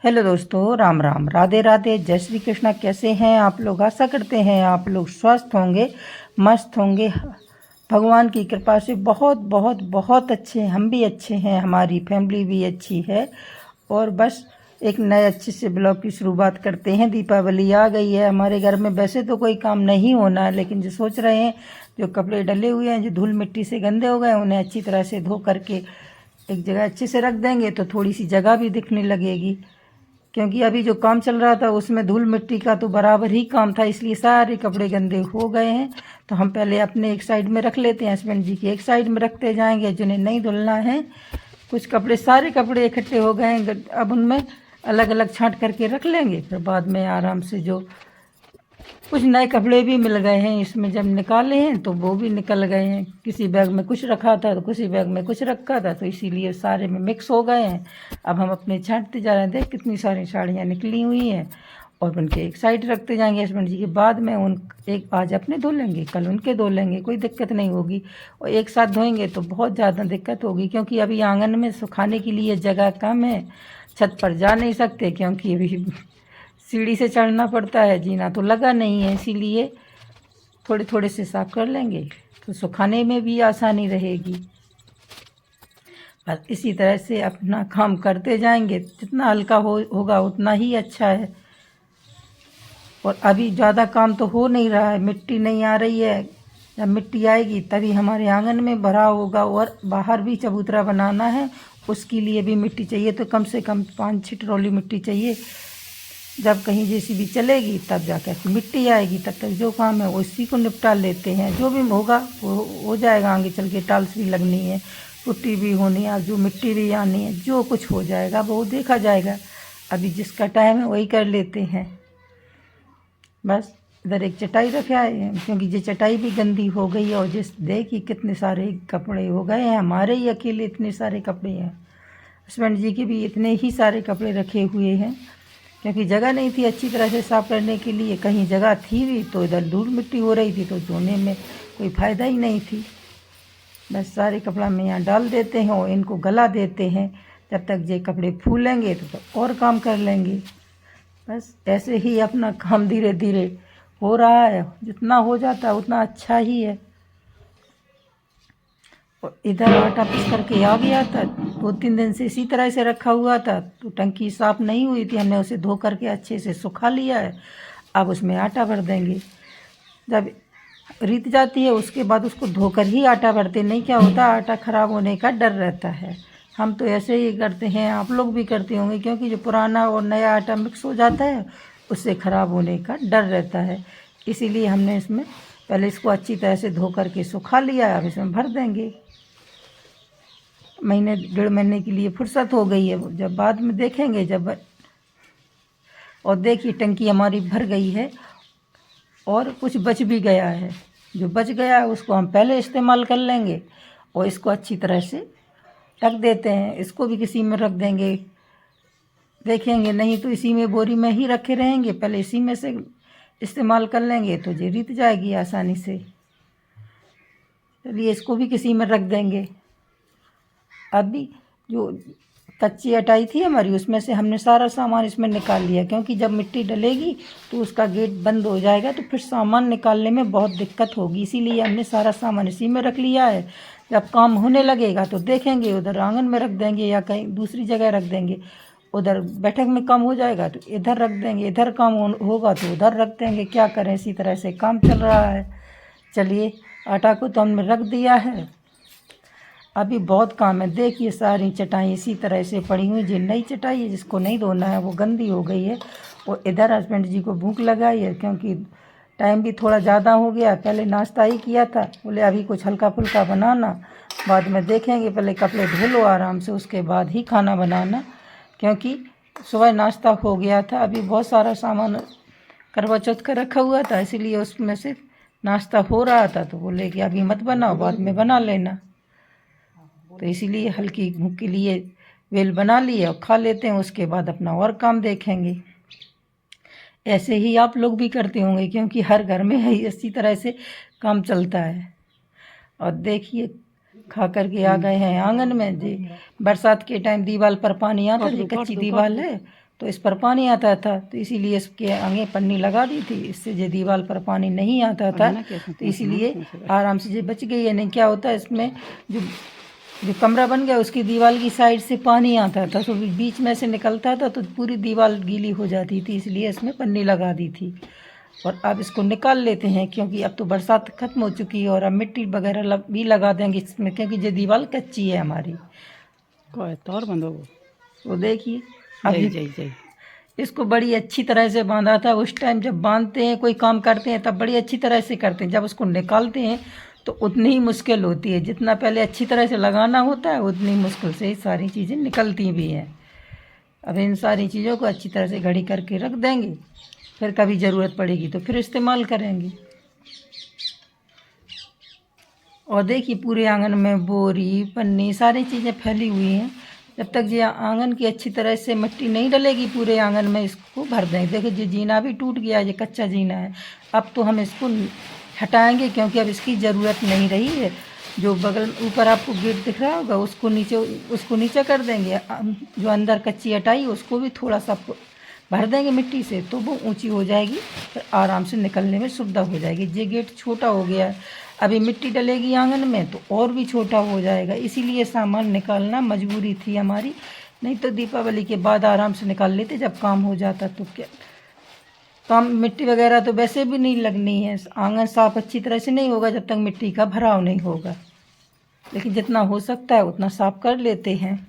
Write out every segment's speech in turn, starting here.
Hello दोस्तों, राम राम, राधे राधे, जय श्री कृष्णा। कैसे हैं आप लोग? आशा करते हैं आप लोग स्वस्थ होंगे, मस्त होंगे। भगवान की कृपा से बहुत बहुत बहुत अच्छे हैं। हम भी अच्छे हैं, हमारी फैमिली भी अच्छी है। और बस एक नए अच्छे से ब्लॉग की शुरुआत करते हैं। दीपावली आ गई है। हमारे घर में वैसे तो कोई काम नहीं होना है, लेकिन जो सोच रहे हैं, जो कपड़े डले हुए हैं, जो धूल मिट्टी से गंदे हो गए, उन्हें अच्छी तरह से धो करके एक जगह अच्छे से रख देंगे तो थोड़ी सी जगह भी दिखने लगेगी। क्योंकि अभी जो काम चल रहा था उसमें धूल मिट्टी का तो बराबर ही काम था, इसलिए सारे कपड़े गंदे हो गए हैं। तो हम पहले अपने एक साइड में रख लेते हैं, हस्बैंड जी के एक साइड में रखते जाएंगे। जिन्हें नहीं धुलना है, कुछ कपड़े, सारे कपड़े इकट्ठे हो गए हैं, अब उनमें अलग अलग छांट करके रख लेंगे। फिर बाद में आराम से जो कुछ नए कपड़े भी मिल गए हैं इसमें, जब निकाले हैं तो वो भी निकल गए हैं। किसी बैग में कुछ रखा था तो किसी बैग में कुछ रखा था, तो इसीलिए सारे में मिक्स हो गए हैं। अब हम अपने छांटते जा रहे हैं। देख कितनी सारी साड़ियाँ निकली हुई हैं, और उनके एक साइड रखते जाएंगे हस्बैंड जी के। बाद में उन एक आज अपने धो लेंगे, कल उनके धो लेंगे, कोई दिक्कत नहीं होगी। और एक साथ धोएंगे तो बहुत ज़्यादा दिक्कत होगी, क्योंकि अभी आंगन में सुखाने के लिए जगह कम है। छत पर जा नहीं सकते क्योंकि अभी सीढ़ी से चढ़ना पड़ता है, जीना तो लगा नहीं है, इसीलिए थोड़े थोड़े से साफ कर लेंगे तो सुखाने में भी आसानी रहेगी। बस इसी तरह से अपना काम करते जाएंगे, जितना हल्का होगा उतना ही अच्छा है। और अभी ज़्यादा काम तो हो नहीं रहा है, मिट्टी नहीं आ रही है। जब मिट्टी आएगी तभी हमारे आंगन में भरा होगा, और बाहर भी चबूतरा बनाना है, उसके लिए भी मिट्टी चाहिए। तो कम से कम 5-6 ट्रॉली मिट्टी चाहिए। जब कहीं जेसीबी चलेगी तब जाकर के मिट्टी आएगी, तब तक जो काम है उसी को निपटा लेते हैं। जो भी होगा वो हो जाएगा। आगे चल के टाइल्स भी लगनी है, पुट्टी भी होनी है, जो मिट्टी भी आनी है, जो कुछ हो जाएगा वो देखा जाएगा। अभी जिसका टाइम है वही कर लेते हैं। बस इधर एक चटाई रखा है, क्योंकि ये चटाई भी गंदी हो गई है। और जिस देखिए कितने सारे कपड़े हो गए हैं, हमारे ही अकेले इतने सारे कपड़े हैं, हस्बैंड जी के भी इतने ही सारे कपड़े रखे हुए हैं। क्योंकि जगह नहीं थी अच्छी तरह से साफ़ करने के लिए। कहीं जगह थी भी तो इधर धूल मिट्टी हो रही थी, तो धोने में कोई फ़ायदा ही नहीं थी। बस सारे कपड़ा में यहाँ डाल देते हैं और इनको गला देते हैं। जब तक ये कपड़े फूलेंगे तो और काम कर लेंगे। बस ऐसे ही अपना काम धीरे धीरे हो रहा है। जितना हो जाता है उतना अच्छा ही है। और इधर आटा पीस करके आ गया था, 2-3 दिन से इसी तरह से रखा हुआ था, तो टंकी साफ़ नहीं हुई थी। हमने उसे धो करके अच्छे से सुखा लिया है। अब उसमें आटा भर देंगे। जब रीत जाती है उसके बाद उसको धोकर ही आटा भरते, नहीं क्या होता, आटा ख़राब होने का डर रहता है। हम तो ऐसे ही करते हैं, आप लोग भी करते होंगे, क्योंकि जो पुराना और नया आटा मिक्स हो जाता है उससे ख़राब होने का डर रहता है। इसीलिए हमने इसमें पहले इसको अच्छी तरह से धो करके सुखा लिया है। अब इसमें भर देंगे। महीने 1.5 महीने के लिए फुर्सत हो गई है, जब बाद में देखेंगे जब। और देखिए टंकी हमारी भर गई है, और कुछ बच भी गया है। जो बच गया है उसको हम पहले इस्तेमाल कर लेंगे, और इसको अच्छी तरह से रख देते हैं। इसको भी किसी में रख देंगे, देखेंगे नहीं तो इसी में बोरी में ही रखे रहेंगे। पहले इसी में से इस्तेमाल कर लेंगे तो ये रीत जाएगी आसानी से। चलिए इसको भी किसी में रख देंगे। अभी जो कच्ची अटाई थी हमारी, उसमें से हमने सारा सामान इसमें निकाल लिया, क्योंकि जब मिट्टी डलेगी तो उसका गेट बंद हो जाएगा, तो फिर सामान निकालने में बहुत दिक्कत होगी। इसीलिए हमने सारा सामान इसी में रख लिया है। जब काम होने लगेगा तो देखेंगे, उधर आंगन में रख देंगे या कहीं दूसरी जगह रख देंगे। उधर बैठक में काम हो जाएगा तो इधर रख देंगे, इधर काम होगा तो उधर रख देंगे। क्या करें, इसी तरह से काम चल रहा है। चलिए आटा को तो हमने रख दिया है, अभी बहुत काम है। देखिए सारी चटाई इसी तरह से पड़ी हुई। जो नई चटाई है जिसको नहीं धोना है वो गंदी हो गई है। और इधर हस्बैंड जी को भूख लगाई है, क्योंकि टाइम भी थोड़ा ज़्यादा हो गया। पहले नाश्ता ही किया था, बोले अभी कुछ हल्का फुल्का बनाना, बाद में देखेंगे। पहले कपड़े धो लो आराम से, उसके बाद ही खाना बनाना। क्योंकि सुबह नाश्ता हो गया था, अभी बहुत सारा सामान करवा चौथ का रखा हुआ था, इसीलिए उसमें से नाश्ता हो रहा था। तो बोले कि अभी मत बनाओ, बाद में बना लेना। तो इसीलिए हल्की भूख के लिए वेल बना लिए और खा लेते हैं, उसके बाद अपना और काम देखेंगे। ऐसे ही आप लोग भी करते होंगे, क्योंकि हर घर में है इसी तरह से काम चलता है। और देखिए खा कर के आ गए हैं आंगन में। जी बरसात के टाइम दीवार पर पानी आता है, कच्ची दीवार है, तो इस पर पानी आता था, तो इसीलिए इसके आगे पन्नी लगा दी थी, इससे जो दीवार पर पानी नहीं आता था, तो इसीलिए आराम से ये बच गई है। नहीं क्या होता है इसमें, जो जो कमरा बन गया उसकी दीवार की साइड से पानी आता था, तो बीच में से निकलता था तो पूरी दीवार गीली हो जाती थी, इसलिए इसमें पन्नी लगा दी थी। और अब इसको निकाल लेते हैं, क्योंकि अब तो बरसात ख़त्म हो चुकी है, और अब मिट्टी वगैरह भी लगा देंगे इसमें, क्योंकि ये दीवार कच्ची है हमारी। तौर बंधो वो देखिए अभी इसको बड़ी अच्छी तरह से बांधा था। उस टाइम जब बांधते हैं, कोई काम करते हैं, तब बड़ी अच्छी तरह से करते हैं। जब उसको निकालते हैं तो उतनी ही मुश्किल होती है, जितना पहले अच्छी तरह से लगाना होता है उतनी मुश्किल से सारी चीज़ें निकलती भी हैं। अब इन सारी चीज़ों को अच्छी तरह से घड़ी करके रख देंगे, फिर कभी ज़रूरत पड़ेगी तो फिर इस्तेमाल करेंगे। और देखिए पूरे आंगन में बोरी पन्नी सारी चीज़ें फैली हुई हैं। जब तक ये आंगन की अच्छी तरह से मिट्टी नहीं डलेगी पूरे आंगन में, इसको भर देंगे। देखिए ये जीना भी टूट गया, ये कच्चा जीना है। अब तो हम इसको हटाएंगे, क्योंकि अब इसकी ज़रूरत नहीं रही है। जो बगल ऊपर आपको गेट दिख रहा होगा उसको नीचे कर देंगे। जो अंदर कच्ची हटाई उसको भी थोड़ा सा भर देंगे मिट्टी से, तो वो ऊंची हो जाएगी, फिर आराम से निकलने में सुविधा हो जाएगी। ये गेट छोटा हो गया है, अभी मिट्टी डलेगी आंगन में तो और भी छोटा हो जाएगा, इसीलिए सामान निकालना मजबूरी थी हमारी। नहीं तो दीपावली के बाद आराम से निकाल लेते जब काम हो जाता। तो क्या काम, मिट्टी वगैरह तो वैसे भी नहीं लगनी है। आंगन साफ अच्छी तरह से नहीं होगा जब तक मिट्टी का भराव नहीं होगा, लेकिन जितना हो सकता है उतना साफ कर लेते हैं।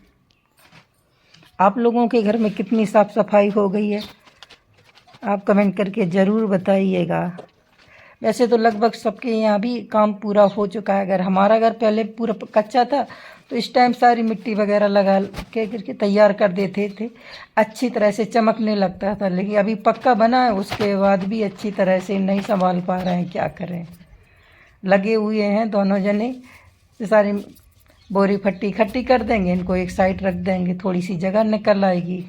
आप लोगों के घर में कितनी साफ़ सफाई हो गई है, आप कमेंट करके ज़रूर बताइएगा। वैसे तो लगभग सबके यहाँ भी काम पूरा हो चुका है। अगर हमारा घर पहले पूरा कच्चा था तो इस टाइम सारी मिट्टी वगैरह लगा के करके तैयार कर देते थे, अच्छी तरह से चमकने लगता था। लेकिन अभी पक्का बना है, उसके बाद भी अच्छी तरह से नहीं संभाल पा रहे हैं, क्या करें। लगे हुए हैं दोनों जने, सारी बोरी फट्टी इकट्ठी कर देंगे, इनको एक साइड रख देंगे, थोड़ी सी जगह निकल आएगी।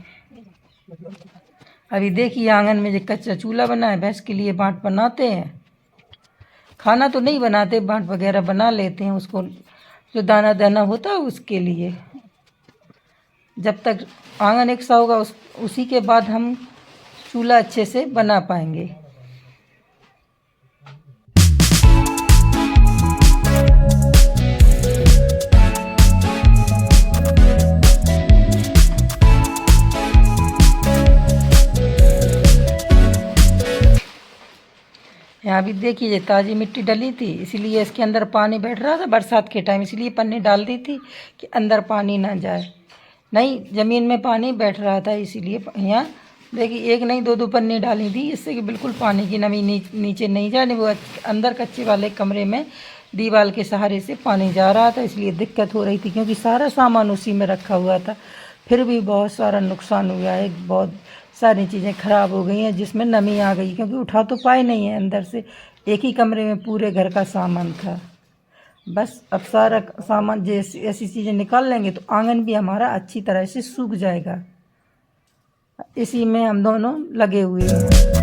अभी देखिए आंगन में जो कच्चा चूल्हा बना है, भैंस के लिए बाट बनाते हैं। खाना तो नहीं बनाते, बाट वगैरह बना लेते हैं, उसको जो दाना दाना होता है उसके लिए। जब तक आंगन एक सा होगा उसी के बाद हम चूल्हा अच्छे से बना पाएंगे। यहाँ भी देखिए ये ताज़ी मिट्टी डली थी, इसीलिए इसके अंदर पानी बैठ रहा था बरसात के टाइम, इसलिए पन्नी डाल दी थी कि अंदर पानी ना जाए। नहीं, ज़मीन में पानी बैठ रहा था, इसीलिए यहाँ देखिए एक नहीं दो पन्नी डाली थी, इससे कि बिल्कुल पानी की नमी नीचे नहीं जाने। वो अंदर कच्चे वाले कमरे में दीवार के सहारे से पानी जा रहा था, इसलिए दिक्कत हो रही थी, क्योंकि सारा सामान उसी में रखा हुआ था। फिर भी बहुत सारा नुकसान हुआ है, बहुत सारी चीज़ें ख़राब हो गई हैं जिसमें नमी आ गई, क्योंकि उठा तो पाए नहीं है अंदर से। एक ही कमरे में पूरे घर का सामान था। बस अब सारा सामान जैसी ऐसी चीज़ें निकाल लेंगे तो आंगन भी हमारा अच्छी तरह से सूख जाएगा। इसी में हम दोनों लगे हुए हैं।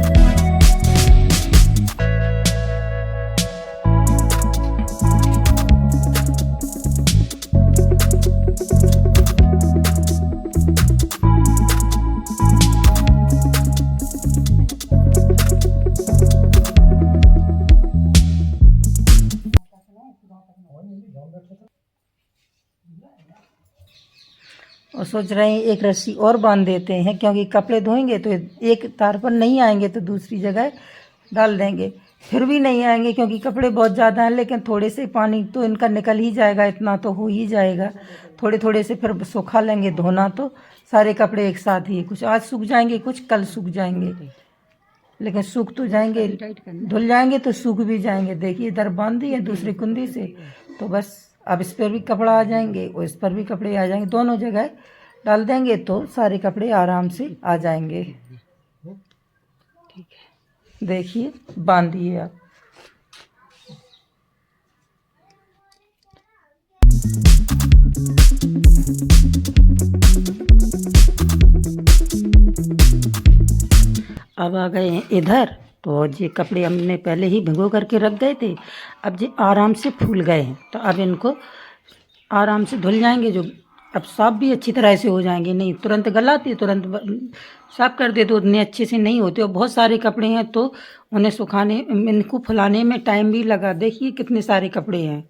और सोच रहे हैं एक रस्सी और बांध देते हैं, क्योंकि कपड़े धोएंगे तो एक तार पर नहीं आएंगे तो दूसरी जगह डाल देंगे, फिर भी नहीं आएंगे क्योंकि कपड़े बहुत ज़्यादा हैं। लेकिन थोड़े से पानी तो इनका निकल ही जाएगा, इतना तो हो ही जाएगा। थोड़े थोड़े से फिर सुखा लेंगे, धोना तो सारे कपड़े एक साथ ही, कुछ आज सूख जाएंगे कुछ कल सूख जाएंगे, लेकिन सूख तो जाएंगे, धुल जाएंगे तो सूख भी जाएंगे। देखिए इधर बांध दी है दूसरी कुंदी से, तो बस अब इस पर भी कपड़ा आ जाएंगे और इस पर भी कपड़े आ जाएंगे, दोनों जगह डाल देंगे तो सारे कपड़े आराम से आ जाएंगे। ठीक है, देखिए बांध दिए आप। अब आ गए हैं इधर, तो ये कपड़े हमने पहले ही भिगो करके रख गए थे, अब ये आराम से फूल गए हैं, तो अब इनको आराम से धुल जाएंगे। जो अब साफ भी अच्छी तरह से हो जाएंगे। नहीं तुरंत गलाते तुरंत साफ कर दे तो उतने अच्छे से नहीं होते, और बहुत सारे कपड़े हैं तो उन्हें सुखाने, इनको फुलाने में टाइम भी लगा। देखिए कितने सारे कपड़े हैं,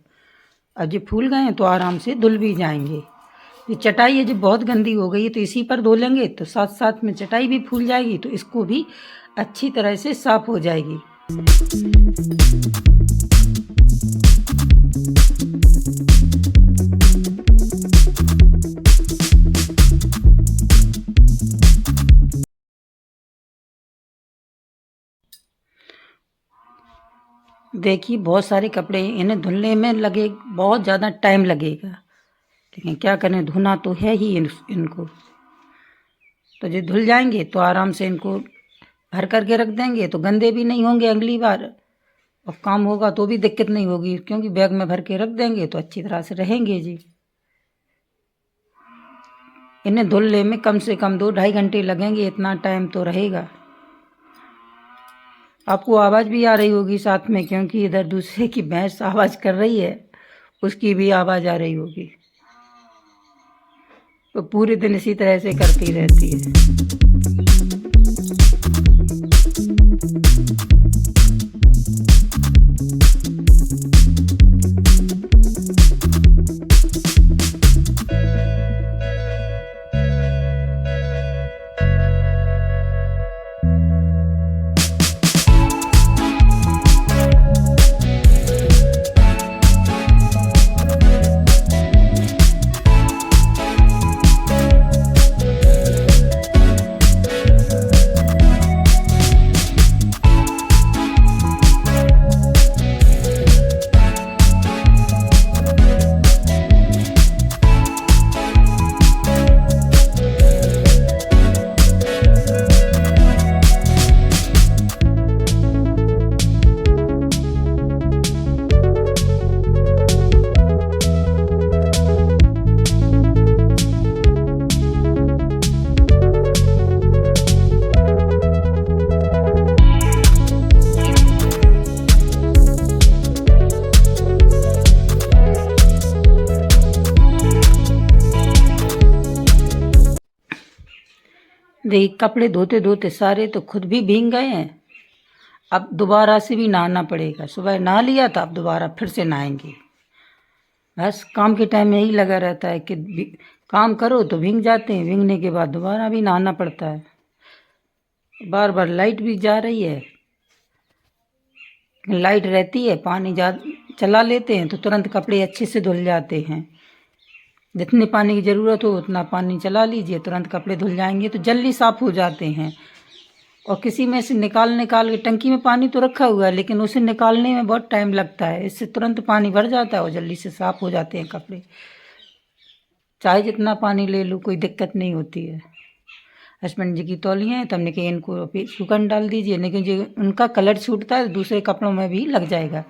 अब ये फूल गए हैं तो आराम से धुल भी जाएंगे। ये चटाई है जो बहुत गंदी हो गई है तो इसी पर धो लेंगे तो साथ साथ में चटाई भी फूल जाएगी, तो इसको भी अच्छी तरह से साफ हो जाएगी। देखिए बहुत सारे कपड़े हैं, इन्हें धुलने में लगे बहुत ज़्यादा टाइम लगेगा, लेकिन क्या करें, धोना तो है ही इनको। तो जो धुल जाएंगे तो आराम से इनको भर करके रख देंगे तो गंदे भी नहीं होंगे अगली बार, और काम होगा तो भी दिक्कत नहीं होगी, क्योंकि बैग में भर के रख देंगे तो अच्छी तरह से रहेंगे जी। इन्हें धुलने में कम से कम 2-2.5 घंटे लगेंगे, इतना टाइम तो रहेगा। आपको आवाज़ भी आ रही होगी साथ में, क्योंकि इधर दूसरे की भैंस आवाज़ कर रही है, उसकी भी आवाज़ आ रही होगी। तो पूरे दिन इसी तरह से करती रहती है। देखिए कपड़े धोते धोते सारे तो खुद भी भीग गए हैं, अब दोबारा से भी नहाना पड़ेगा। सुबह नहा लिया था, अब दोबारा फिर से नहाएंगे। बस काम के टाइम में यही लगा रहता है कि काम करो तो भीग जाते हैं, भीगने के बाद दोबारा भी नहाना पड़ता है। बार बार लाइट भी जा रही है, लाइट रहती है पानी चला लेते हैं तो तुरंत कपड़े अच्छे से धुल जाते हैं। जितने पानी की ज़रूरत हो उतना पानी चला लीजिए, तुरंत कपड़े धुल जाएंगे तो जल्दी साफ़ हो जाते हैं। और किसी में से निकाल के, टंकी में पानी तो रखा हुआ है लेकिन उसे निकालने में बहुत टाइम लगता है, इससे तुरंत पानी भर जाता है और जल्दी से साफ़ हो जाते हैं कपड़े। चाहे जितना पानी ले लो कोई दिक्कत नहीं होती है। हस्बैंड जी की तौलियाँ हैं तो हमने कहा इनको सूखन डाल दीजिए, लेकिन जो उनका कलर छूटता है दूसरे कपड़ों में भी लग जाएगा।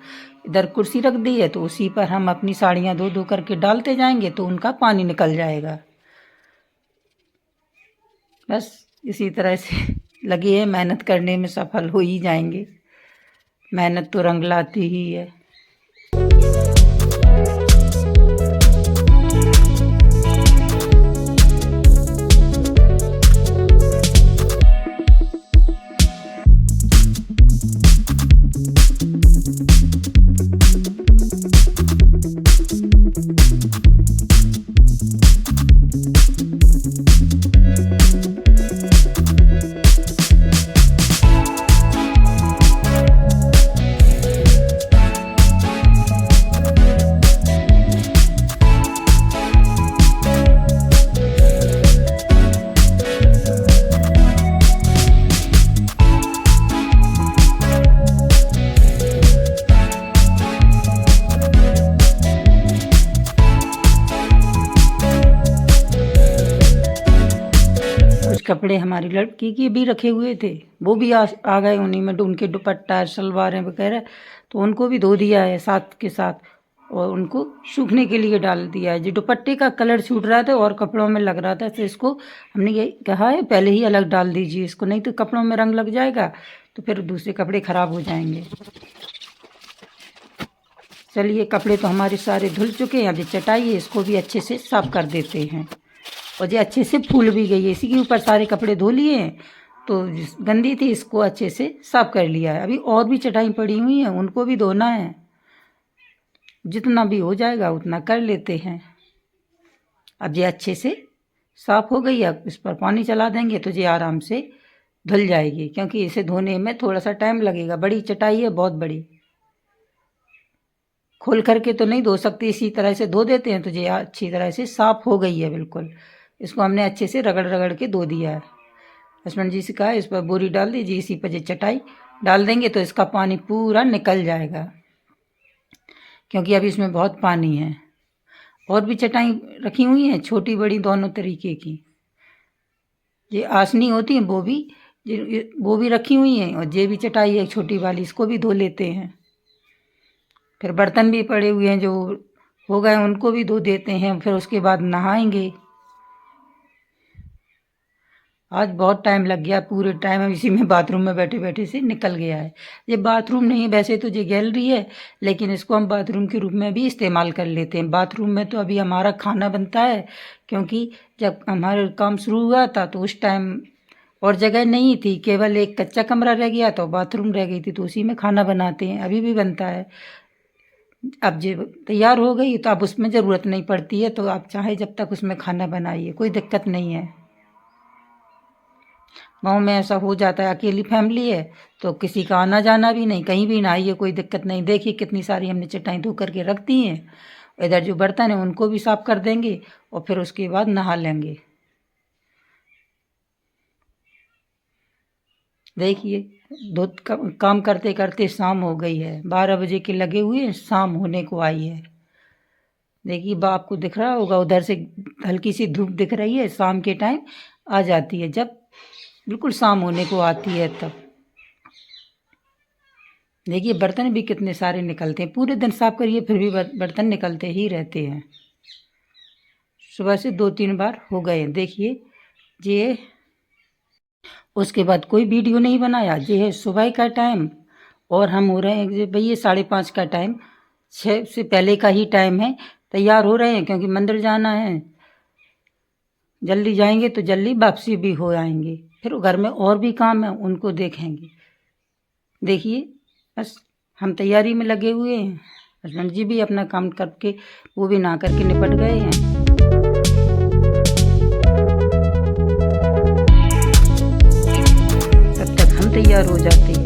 इधर कुर्सी रख दी है तो उसी पर हम अपनी साड़ियाँ दो दो करके डालते जाएंगे तो उनका पानी निकल जाएगा। बस इसी तरह से लगे हैं, मेहनत करने में सफल हो ही जाएंगे। मेहनत तो रंग लाती ही है। कपड़े हमारी लड़की के भी रखे हुए थे, वो भी आ गए उन्हीं में, उनके दुपट्टा सलवारें वगैरह, तो उनको भी धो दिया है साथ के साथ और उनको सूखने के लिए डाल दिया है। जो दुपट्टे का कलर छूट रहा था और कपड़ों में लग रहा था तो इसको हमने ये कहा है पहले ही अलग डाल दीजिए इसको, नहीं तो कपड़ों में रंग लग जाएगा तो फिर दूसरे कपड़े ख़राब हो जाएंगे। चलिए, कपड़े तो हमारे सारे धुल चुके हैं। अब ये चटाई है, इसको भी अच्छे से साफ़ कर देते हैं। और ये अच्छे से फूल भी गई है। इसी के ऊपर सारे कपड़े धो लिए हैं, तो गंदी थी, इसको अच्छे से साफ़ कर लिया है। अभी और भी चटाई पड़ी हुई हैं, उनको भी धोना है। जितना भी हो जाएगा उतना कर लेते हैं। अब ये अच्छे से साफ़ हो गई है। अब इस पर पानी चला देंगे तो ये आराम से धुल जाएगी, क्योंकि इसे धोने में थोड़ा सा टाइम लगेगा। बड़ी चटाई है, बहुत बड़ी, खोल करके तो नहीं धो सकती। इसी तरह से धो देते हैं तो ये अच्छी तरह से साफ़ हो गई है बिल्कुल। इसको हमने अच्छे से रगड़ रगड़ के धो दिया है। हस्बैंड जी से कहा इस पर बोरी डाल दीजिए, इसी पर ये चटाई डाल देंगे तो इसका पानी पूरा निकल जाएगा, क्योंकि अभी इसमें बहुत पानी है। और भी चटाई रखी हुई हैं, छोटी बड़ी दोनों तरीके की। ये आसनी होती हैं, वो भी रखी हुई हैं। और ये भी चटाई है छोटी वाली, इसको भी धो लेते हैं। फिर बर्तन भी पड़े हुए हैं जो हो गए, उनको भी धो देते हैं। फिर उसके बाद नहाएंगे। आज बहुत टाइम लग गया, पूरे टाइम हम इसी में बाथरूम में बैठे बैठे से निकल गया है। ये बाथरूम नहीं, वैसे तो ये गैलरी है, लेकिन इसको हम बाथरूम के रूप में भी इस्तेमाल कर लेते हैं। बाथरूम में तो अभी हमारा खाना बनता है, क्योंकि जब हमारा काम शुरू हुआ था तो उस टाइम और जगह नहीं थी, केवल एक कच्चा कमरा रह गया तो बाथरूम रह गई थी, तो उसी में खाना बनाते हैं। अभी भी बनता है। अब जो तैयार हो गई तो अब उसमें ज़रूरत नहीं पड़ती है, तो आप चाहे जब तक उसमें खाना बनाइए, कोई दिक्कत नहीं है। गाँव में ऐसा हो जाता है, अकेली फैमिली है तो किसी का आना जाना भी नहीं, कहीं भी ना आइए, कोई दिक्कत नहीं। देखिए कितनी सारी हमने चटाई धो करके रख दी हैं। इधर जो बर्तन है उनको भी साफ़ कर देंगे और फिर उसके बाद नहा लेंगे। देखिए, काम करते करते शाम हो गई है। 12 बजे के लगे हुए हैं, शाम होने को आई है। देखिए, बाप को दिख रहा होगा, उधर से हल्की सी धूप दिख रही है। शाम के टाइम आ जाती है, जब बिल्कुल शाम होने को आती है तब। देखिए, बर्तन भी कितने सारे निकलते हैं। पूरे दिन साफ करिए फिर भी बर्तन निकलते ही रहते हैं। सुबह से 2-3 बार हो गए हैं। देखिए, ये उसके बाद कोई वीडियो नहीं बनाया। ये है सुबह का टाइम और हम हो रहे हैं भैया 5:30 का टाइम, 6 से पहले का ही टाइम है। तैयार हो रहे हैं क्योंकि मंदिर जाना है। जल्दी जाएंगे तो जल्दी वापसी भी हो आएंगे। फिर घर में और भी काम है, उनको देखेंगे। देखिए, बस हम तैयारी में लगे हुए हैं। हस्बैंड जी भी अपना काम करके वो भी नहा करके निपट गए हैं। तब तक हम तैयार हो जाते हैं।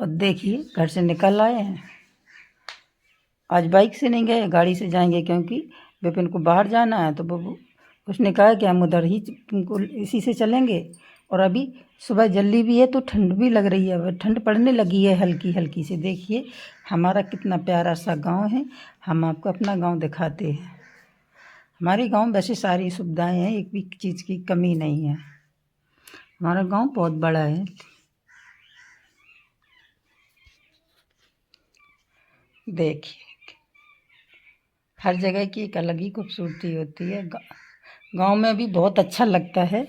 और देखिए, घर से निकल आए हैं। आज बाइक से नहीं गए, गाड़ी से जाएंगे, क्योंकि विपिन को बाहर जाना है। तो वो उसने कहा कि हम उधर ही तुमको इसी से चलेंगे। और अभी सुबह जल्दी भी है तो ठंड भी लग रही है, ठंड पड़ने लगी है हल्की हल्की से। देखिए हमारा कितना प्यारा सा गांव है। हम आपको अपना गांव दिखाते हैं। हमारे गांव में वैसे सारी सुविधाएं हैं, एक भी चीज़ की कमी नहीं है। हमारा गांव बहुत बड़ा है। देखिए, हर जगह की एक अलग ही खूबसूरती होती है। गांव में भी बहुत अच्छा लगता है।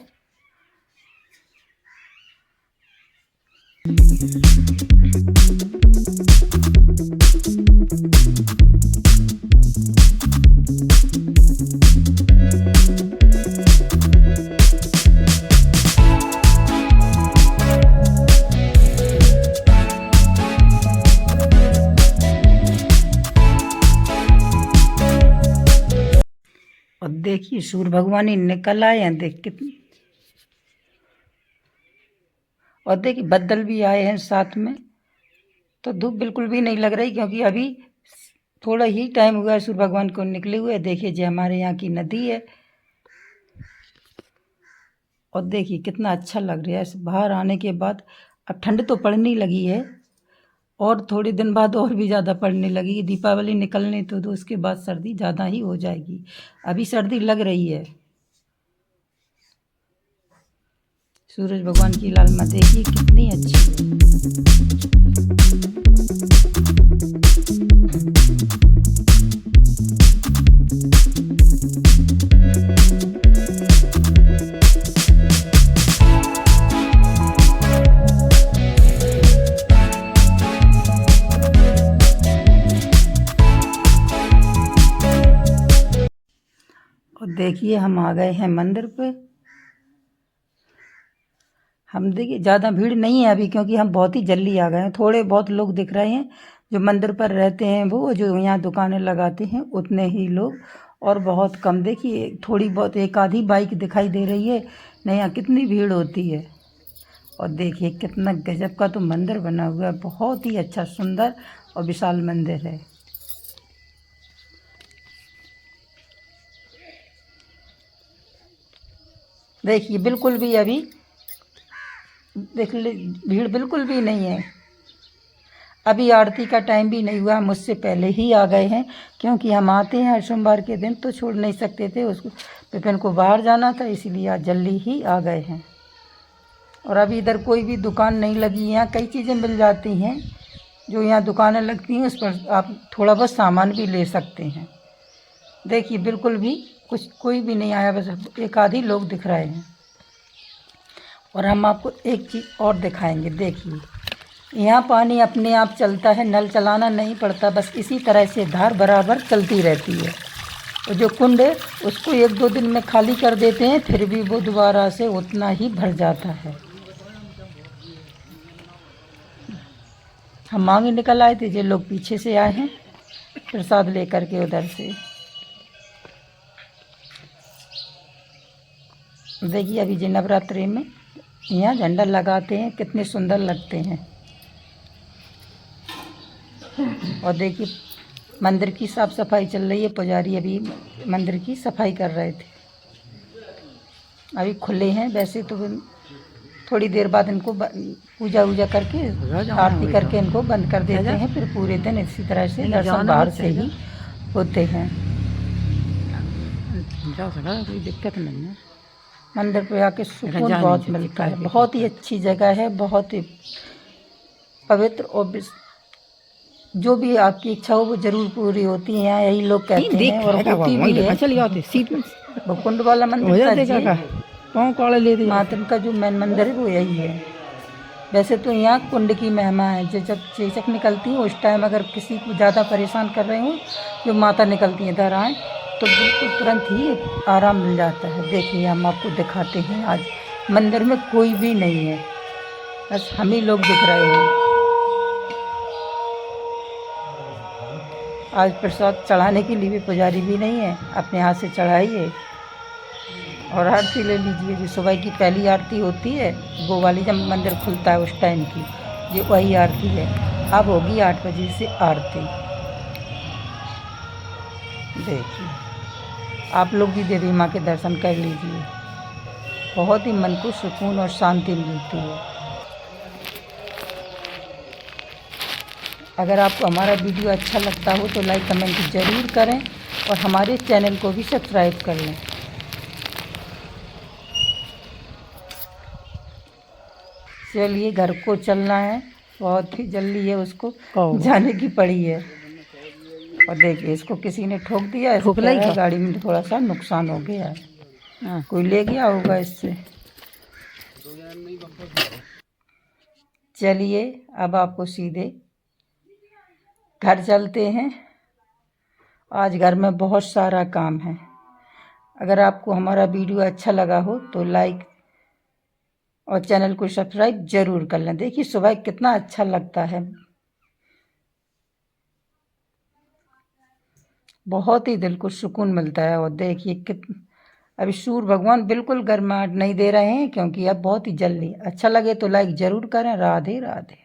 और देखिए, सूर्य भगवान ही निकल आए हैं। देख कितनी, और देखिए बदल भी आए हैं साथ में, तो धूप बिल्कुल भी नहीं लग रही, क्योंकि अभी थोड़ा ही टाइम हुआ है सूर्य भगवान को निकले हुए। देखिए जो हमारे यहाँ की नदी है, और देखिए कितना अच्छा लग रहा है बाहर आने के बाद। अब ठंड तो पड़ने लगी है, और थोड़े दिन बाद और भी ज़्यादा पड़ने लगी। दीपावली निकलने तो उसके बाद सर्दी ज़्यादा ही हो जाएगी। अभी सर्दी लग रही है। सूरज भगवान की लालिमा देखिए कितनी अच्छी है। देखिए हम आ गए हैं मंदिर पे। हम देखिए ज़्यादा भीड़ नहीं है अभी, क्योंकि हम बहुत ही जल्दी आ गए हैं। थोड़े बहुत लोग दिख रहे हैं जो मंदिर पर रहते हैं, वो जो यहाँ दुकानें लगाते हैं उतने ही लोग, और बहुत कम। देखिए थोड़ी बहुत एक आधी बाइक दिखाई दे रही है। नहीं, यहाँ कितनी भीड़ होती है। और देखिए कितना गजब का तो मंदिर बना हुआ है, बहुत ही अच्छा सुंदर और विशाल मंदिर है। देखिए बिल्कुल भी अभी देख ले भीड़ बिल्कुल भी नहीं है। अभी आरती का टाइम भी नहीं हुआ, हम उससे पहले ही आ गए हैं, क्योंकि हम आते हैं हर सोमवार के दिन तो छोड़ नहीं सकते थे। उसको विपिन को बाहर जाना था, इसीलिए आज जल्दी ही आ गए हैं। और अभी इधर कोई भी दुकान नहीं लगी है। यहाँ कई चीज़ें मिल जाती हैं, जो यहाँ दुकानें लगती हैं उस पर आप थोड़ा बहुत सामान भी ले सकते हैं। देखिए बिल्कुल भी कोई भी नहीं आया, बस एक आधी लोग दिख रहे हैं। और हम आपको एक चीज़ और दिखाएंगे। देखिए यहाँ पानी अपने आप चलता है, नल चलाना नहीं पड़ता, बस इसी तरह से धार बराबर चलती रहती है। और जो कुंड है उसको 1-2 दिन में खाली कर देते हैं, फिर भी वो दोबारा से उतना ही भर जाता है। हम मांगे निकल आए थे, जो लोग पीछे से आए हैं प्रसाद लेकर के उधर से। देखिए अभी जी नवरात्रि में यहाँ झंडा लगाते हैं, कितने सुंदर लगते हैं। और देखिए मंदिर की साफ़ सफाई चल रही है, पुजारी अभी मंदिर की सफाई कर रहे थे। अभी खुले हैं, वैसे तो थोड़ी देर बाद इनको पूजा वूजा करके आरती करके इनको बंद कर देते हैं। फिर पूरे दिन इसी तरह से दर्शन बाहर से ही होते हैं। कोई दिक्कत नहीं है। मंदिर पे आके सुकून बहुत मिलता है। बहुत ही अच्छी जगह है, बहुत ही पवित्र, और जो भी आपकी इच्छा हो वो जरूर पूरी होती है। यहाँ यही लोग कहते हैं, और होती भी है। भकुंड वाला मंदिर माता का जो मेन मंदिर है वो यही है। वैसे तो यहाँ कुंड की महिमा है, जब चेचक निकलती है उस टाइम अगर किसी को ज़्यादा परेशान कर रहे हो, जो माता निकलती है इधर आए तो बिल्कुल तुरंत ही आराम मिल जाता है। देखिए हम आपको दिखाते हैं, आज मंदिर में कोई भी नहीं है, बस हम ही लोग दिख रहे हैं। आज प्रसाद चढ़ाने के लिए भी पुजारी भी नहीं है, अपने हाथ से चढ़ाइए और आरती ले लीजिए। जो सुबह की पहली आरती होती है वो वाली, जब मंदिर खुलता है उस टाइम की, ये वही आरती है। अब होगी 8 बजे से आरती। देखिए आप लोग भी देवी माँ के दर्शन कर लीजिए, बहुत ही मन को सुकून और शांति मिलती है। अगर आपको हमारा वीडियो अच्छा लगता हो तो लाइक कमेंट ज़रूर करें, और हमारे चैनल को भी सब्सक्राइब कर लें। चलिए घर को चलना है, बहुत ही जल्दी है, उसको जाने की पड़ी है। और देखिए इसको किसी ने ठोक दिया है, गाड़ी में थोड़ा सा नुकसान हो गया है, कोई ले गया होगा इससे। चलिए अब आपको सीधे घर चलते हैं। आज घर में बहुत सारा काम है। अगर आपको हमारा वीडियो अच्छा लगा हो तो लाइक और चैनल को सब्सक्राइब जरूर कर लें। देखिए सुबह कितना अच्छा लगता है, बहुत ही दिल को सुकून मिलता है। और देखिए अभी सूर्य भगवान बिल्कुल गर्माहट नहीं दे रहे हैं, क्योंकि अब बहुत ही जल्दी। अच्छा लगे तो लाइक ज़रूर करें। राधे राधे।